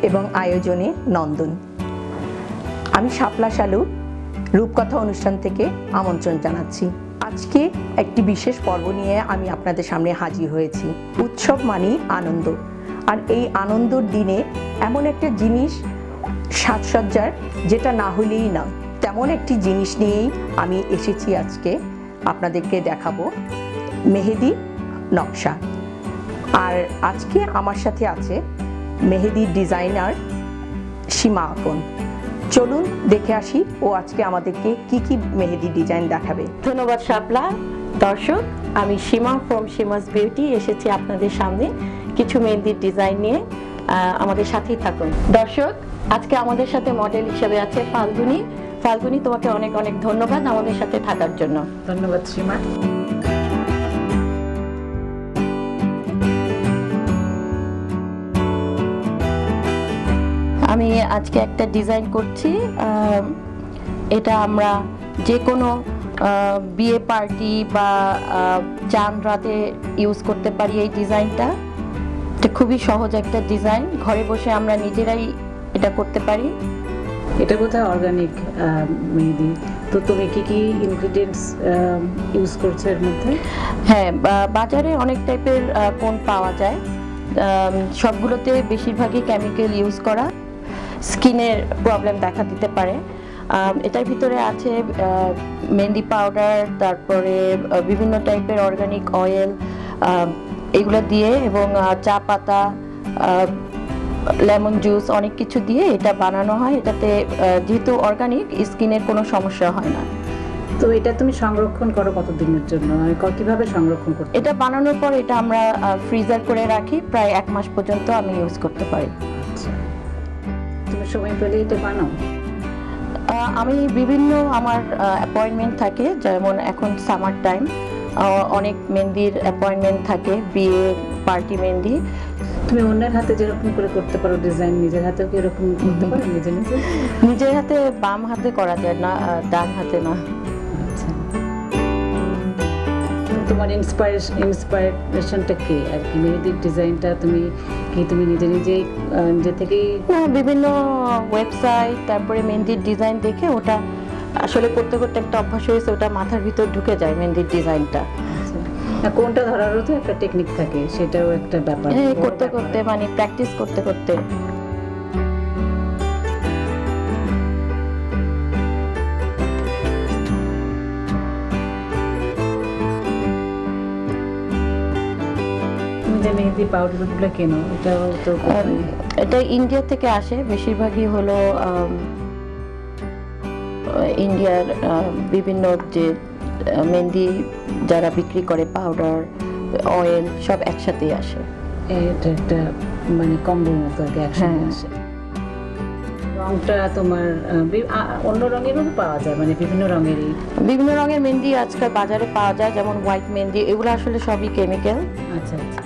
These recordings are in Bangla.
এবং আয়োজনে নন্দন। আমি শাপলা শালু রূপকথা অনুষ্ঠান থেকে আমন্ত্রণ জানাচ্ছি। আজকে একটি বিশেষ পর্ব নিয়ে আমি আপনাদের সামনে হাজির হয়েছি। উৎসব মানেই আনন্দ, আর এই আনন্দর দিনে এমন একটা জিনিস সাজসজ্জার যেটা না হলেই না, তেমন একটি জিনিস নিয়েই আমি এসেছি আজকে আপনাদেরকে দেখাবো মেহেদি নকশা। আর আজকে আমার সাথে আছে মেহেদি ডিজাইনার সীমা আকন। চলুন দেখে আসি ও আজকে আমাদেরকে কি কি মেহেদি ডিজাইন দেখাবে। ধন্যবাদ শাপলা। দর্শক, আমি সীমা ফ্রম সীমাস বিউটি এসেছি আপনাদের সামনে কিছু মেহেদির ডিজাইন নিয়ে। আমাদের সাথেই থাকুন। দর্শক, আজকে আমাদের সাথে মডেল হিসেবে আছে ফাল্গুনী। ফাল্গুনী, তোমাকে অনেক অনেক ধন্যবাদ আমাদের সাথে থাকার জন্য। ধন্যবাদ সীমা। আমি আজকে একটা ডিজাইন করছি। এটা আমরা যে কোনো বিয়ে পার্টি বা চাঁদ রাতে ইউজ করতে পারি। এই ডিজাইনটা এটা খুবই সহজ একটা ডিজাইন, ঘরে বসে আমরা নিজেরাই এটা করতে পারি। এটা বোধহয় অর্গানিক মেহেদি। তো তুমি কি কি ইনগ্রেডিয়েন্টস ইউজ করছো এর মধ্যে? হ্যাঁ, বাজারে অনেক টাইপের কোন পাওয়া যায়। সবগুলোতে বেশিরভাগই কেমিক্যাল ইউজ করা, স্কিনের প্রবলেম দেখা দিতে পারে। এটার ভিতরে আছে মেহেদি পাউডার, তারপরে বিভিন্ন টাইপের অর্গানিক অয়েল, এগুলো দিয়ে এবং চা পাতা, লেমন জুস, অনেক কিছু দিয়ে এটা বানানো হয়। এটাতে যেহেতু অর্গানিক, স্কিনের কোনো সমস্যা হয় না। তো এটা তুমি সংরক্ষণ করো কতদিনের জন্য? কিভাবে সংরক্ষণ করতে? এটা বানানোর পর এটা আমরা ফ্রিজার করে রাখি, প্রায় 1 মাস পর্যন্ত আমি ইউজ করতে পারি। আচ্ছা, তুমি সময় পেলে এটা বানাও? আমি বিভিন্ন আমার অ্যাপয়েন্টমেন্ট থাকে, যেমন এখন সামার টাইম, অনেক মেহেদির অ্যাপয়েন্টমেন্ট থাকে, বিয়ে পার্টি মেহেদি। তুমি অন্যের হাতে যেরকম করে করতে পারো ডিজাইন, নিজের হাতেও কি এরকম করতে পারো? নিজের হাতে বাম হাতে করা যায় না, ডান হাতে না। আচ্ছা, তোমার ইন্সপাইরেশনটা কি আর কি? মেহেদির ডিজাইনটা তুমি নিজে থেকেই? বিভিন্ন ওয়েবসাইট, তারপরে মেহেদির ডিজাইন দেখে ওটা আসলে করতে করতে একটা অভ্যাস হয়েছে, ওটা মাথার ভিতর ঢুকে যায় মেহেদির ডিজাইনটা। কোনটা ধরারও তো একটা টেকনিক থাকে, সেটাও একটা ব্যাপার। করতে করতে মানে প্র্যাকটিস করতে করতে। তুমি যে মেহেদি পাউডারগুলো কেনো, এটাও তো এটা ইন্ডিয়া থেকে আসে, বেশিরভাগই হলো ইন্ডিয়ার বিভিন্ন যে মেহেদি যারা বিক্রি করে, পাউডার, অয়েল সব একসাথেই আসে। এটা একটা মানে কম্বোর মতো আর কি, একসাথে আসে। রংটা তোমার অন্য রঙেরও পাওয়া যায়, মানে বিভিন্ন রঙের মেহেদি আজকাল বাজারে পাওয়া যায়, যেমন হোয়াইট মেহেদি। এগুলো আসলে সবই কেমিক্যাল। আচ্ছা আচ্ছা,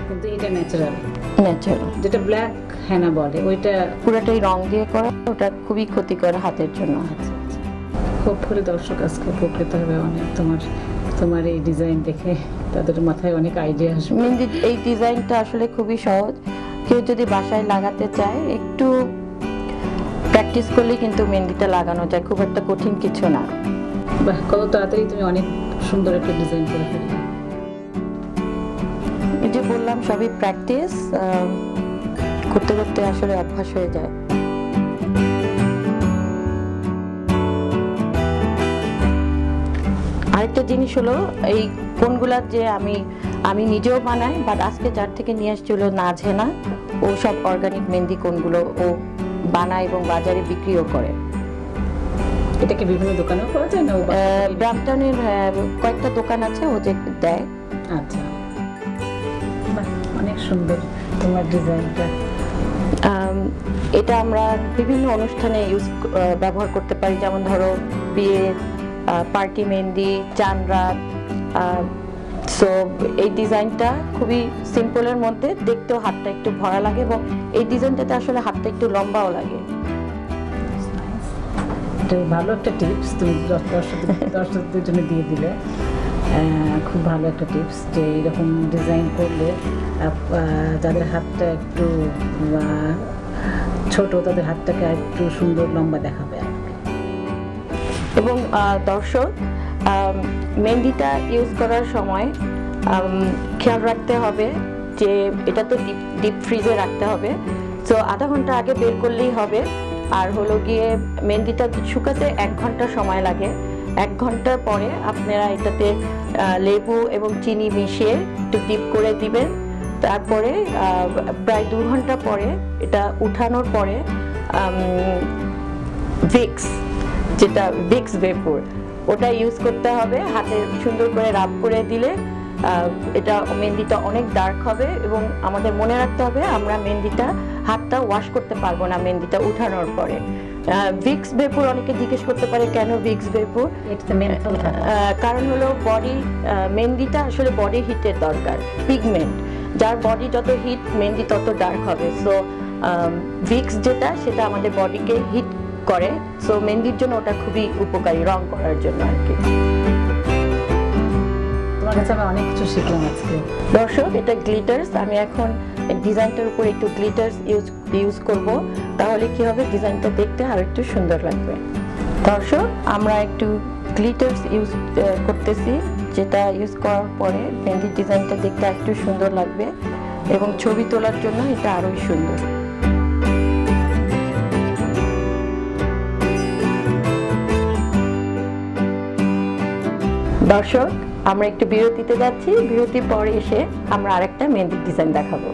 কিন্তু এটা ন্যাচারাল। যেটা ব্ল্যাক হেনা বলে, ওইটা পুরোটাই রং দিয়ে করা, ওটা খুবই ক্ষতিকর হাতের জন্য। আচ্ছা আচ্ছা, খুব করে দর্শক আজকে উপকৃত হবে অনেক তোমার এই ডিজাইন দেখে, তাদের মাথায় অনেক আইডিয়া আসবে। মেহেদি এই ডিজাইনটা আসলে খুবই সহজ, কেউ যদি বাসায় লাগাতে চায় একটু প্র্যাকটিস করলেই কিন্তু মেহেদিটা লাগানো যায়, খুব একটা কঠিন কিছু না। বাহ, কত তাড়াতাড়ি তুমি অনেক সুন্দর একটা ডিজাইন করে ফেললে। এই যে বললাম, সবই প্র্যাকটিস, করতে করতে আসলে অভ্যাস হয়ে যায়। আরেকটা জিনিস হলো, এই কোনগুলা যে আমি নিজেও বানাই, বাট আজকে যার থেকে নিয়ে আসছি হলো নাজহেনা। ও সব অর্গানিক মেহেদি কোনগুলো ও বানায় এবং বাজারে বিক্রিও করে। এটা কি বিভিন্ন দোকানেও পাওয়া যায় না? ব্রাম্পটনের কয়েকটা দোকান আছে, ও যে দেয়। আচ্ছা, বাহ, অনেক সুন্দর তোমার ডিজাইনটা। এটা আমরা বিভিন্ন অনুষ্ঠানে ব্যবহার করতে পারি, যেমন ধরো বিয়ে পার্টি মেহেদি, চাঁদ রাত। সো এই ডিজাইনটা খুবই সিম্পলের মধ্যে, দেখতেও হাতটা একটু ভরা লাগে, এবং এই ডিজাইনটাতে আসলে হাতটা একটু লম্বাও লাগে। এটা ভালো একটা টিপস তুমি দর্শকদের জন্য দিয়ে দিলে। খুব ভালো একটা টিপস যে এরকম ডিজাইন করলে যাদের হাতটা একটু ছোট তাদের হাতটাকে একটু সুন্দর লম্বা দেখাবে আর কি। এবং দর্শক, মেহেন্দিটা ইউজ করার সময় খেয়াল রাখতে হবে যে এটা তো ডিপ ফ্রিজে রাখতে হবে, তো আধা ঘন্টা আগে বের করলেই হবে। আর হলো গিয়ে মেহেন্দিটা শুকাতে 1 ঘন্টা সময় লাগে। 1 ঘন্টার পরে আপনারা এটাতে লেবু এবং চিনি মিশিয়ে একটু ডিপ করে দিবেন। তারপরে প্রায় 2 ঘন্টা পরে এটা উঠানোর পরে ভিক্স ভেপোর ওটা ইউজ করতে হবে। হাতে সুন্দর করে রাব করে দিলে এটা মেহেন্দিটা অনেক ডার্ক হবে। এবং আমাদের মনে রাখতে হবে আমরা মেহেন্দিটা হাতটা ওয়াশ করতে পারবো না মেহেন্দিটা উঠানোর পরে। ভিক্স ভেপোর অনেকে জিজ্ঞেস করতে পারে কেন ভিক্স ভেপোর, কারণ হলো বডি মেহেন্দিটা আসলে বডি হিটের দরকার, পিগমেন্ট যার বডি যত হিট মেহেন্দি তত ডার্ক হবে। সো ভিক্স যেটা সেটা আমাদের বডিকে হিট করে, সো মেহেন্দির জন্য ওটা খুবই উপকারী রং করার জন্য আর কি। তোমার কাছে আমি অনেক কিছু শিখলাম আজকে। দর্শক, এটা গ্লিটার্স। আমি এখন ডিজাইনটার উপর একটু গ্লিটার্স ইউজ করব, তাহলে কি হবে ডিজাইনটা দেখতে আরো একটু সুন্দর লাগবে। দর্শক, আমরা একটু গ্লিটার্স ইউজ করতেছি, যেটা ইউজ করার পরে মেহেন্দির ডিজাইনটা দেখতে একটু সুন্দর লাগবে এবং ছবি তোলার জন্য এটা আরোই সুন্দর। দর্শক, আমরা একটু বিরতিতে যাচ্ছি, বিরতির পরে এসে আমরা আরেকটা মেহেন্দির ডিজাইন দেখাবো।